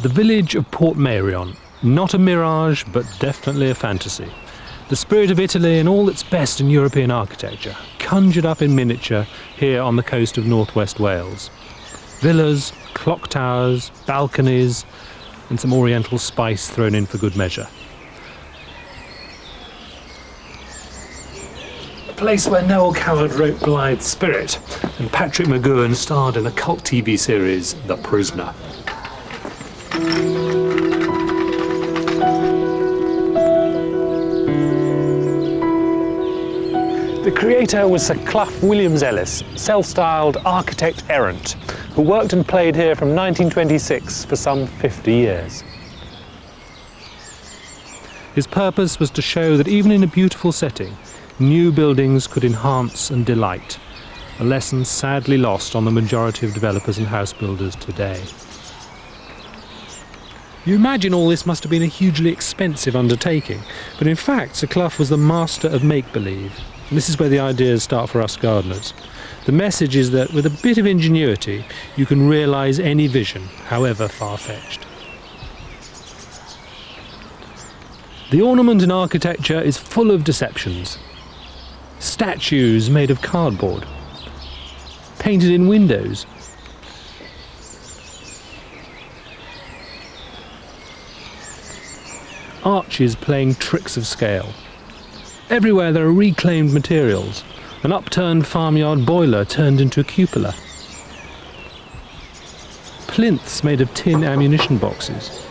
The village of Portmeirion. Not a mirage, but definitely a fantasy. The spirit of Italy and all that's best in European architecture, conjured up in miniature here on the coast of northwest Wales. Villas, clock towers, balconies, and some oriental spice thrown in for good measure. A place where Noel Coward wrote Blythe's Spirit, and Patrick McGoohan starred in the cult TV series The Prisoner. The creator was Sir Clough Williams-Ellis, self-styled architect errant, who worked and played here from 1926 for some 50 years. His purpose was to show that even in a beautiful setting, new buildings could enhance and delight, a lesson sadly lost on the majority of developers and house builders today. You imagine all this must have been a hugely expensive undertaking, but in fact Sir Clough was the master of make-believe. And this is where the ideas start for us gardeners. The message is that with a bit of ingenuity, you can realise any vision, however far-fetched. The ornament in architecture is full of deceptions. Statues made of cardboard, painted in windows, arches playing tricks of scale. Everywhere there are reclaimed materials, an upturned farmyard boiler turned into a cupola, plinths made of tin ammunition boxes,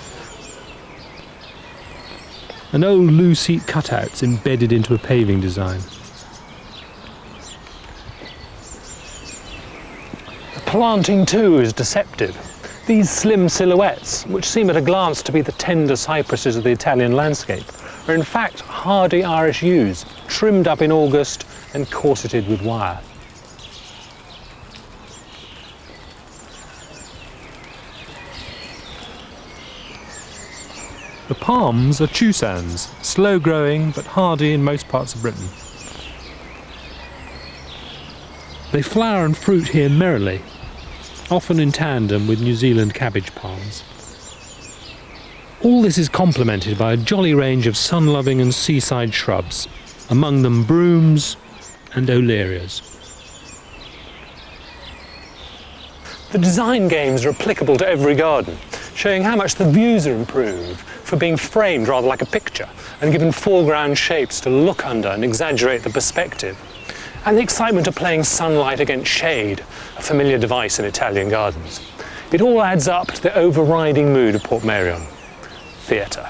and old loo seat cutouts embedded into a paving design. The planting too is deceptive. These slim silhouettes, which seem at a glance to be the tender cypresses of the Italian landscape, are in fact hardy Irish yews, trimmed up in August and corseted with wire. The palms are chusans, slow-growing but hardy in most parts of Britain. They flower and fruit here merrily, often in tandem with New Zealand cabbage palms. All this is complemented by a jolly range of sun-loving and seaside shrubs, among them brooms and olerias. The design games are applicable to every garden, showing how much the views are improved for being framed rather like a picture and given foreground shapes to look under and exaggerate the perspective. And the excitement of playing sunlight against shade, a familiar device in Italian gardens. It all adds up to the overriding mood of Portmeirion: theatre.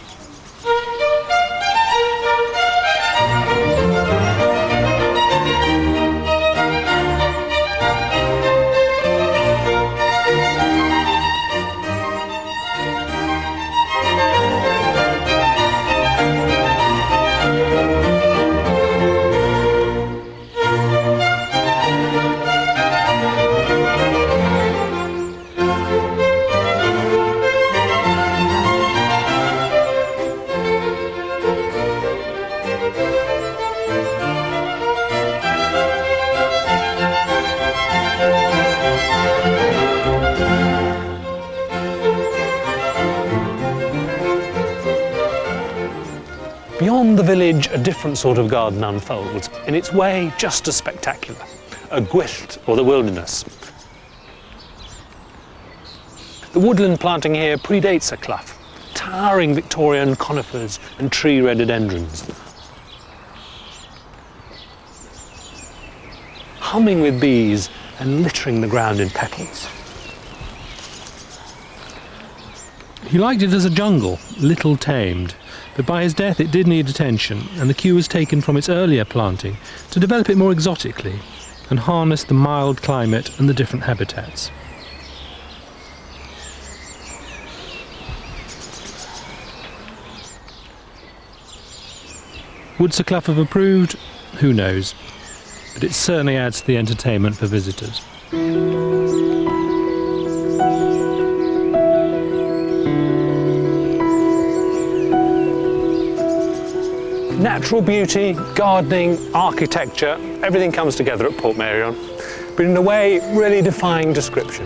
Beyond the village, a different sort of garden unfolds, in its way just as spectacular, a gwyllt, or the wilderness. The woodland planting here predates Sir Clough, towering Victorian conifers and tree rhododendrons, humming with bees and littering the ground in petals. He liked it as a jungle, little tamed. But by his death it did need attention, and the cue was taken from its earlier planting to develop it more exotically and harness the mild climate and the different habitats. Would Sir Clough have approved? Who knows? But it certainly adds to the entertainment for visitors. Natural beauty, gardening, architecture, everything comes together at Portmeirion, but in a way really defying description.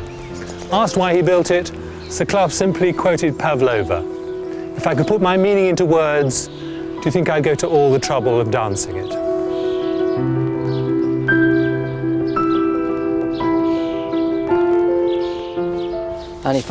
Asked why he built it, So Clough simply quoted Pavlova. If I could put my meaning into words, do you think I'd go to all the trouble of dancing it? And if